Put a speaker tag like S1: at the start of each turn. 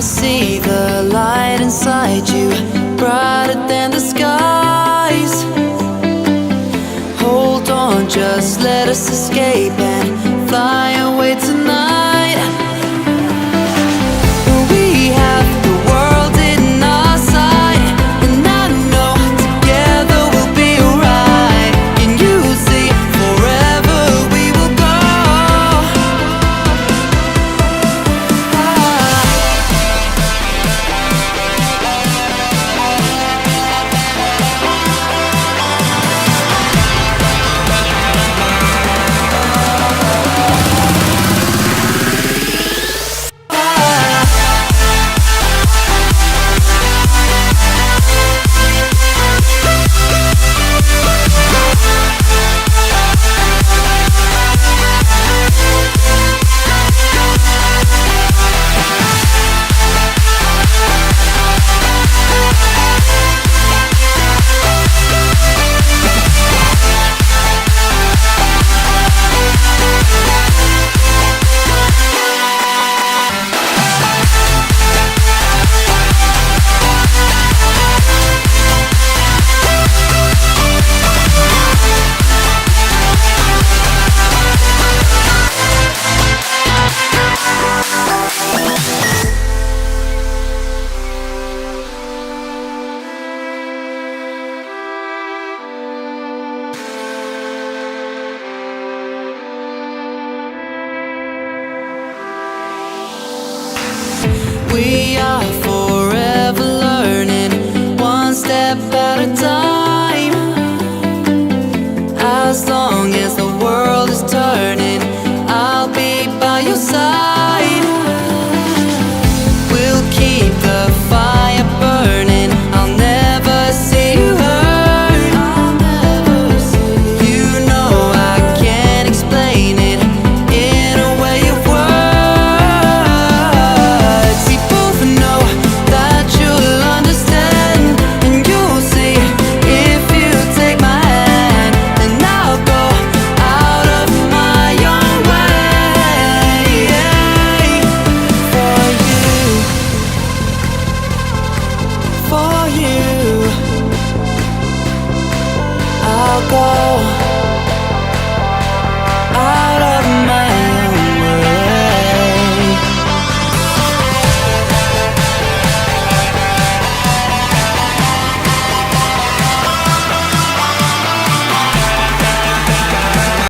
S1: I see the light inside you, brighter than the skies. Hold on, just let us escape and fly away tonight. We have the world in our sight, and I know together we'll be alright. Can you see forever we will go? We are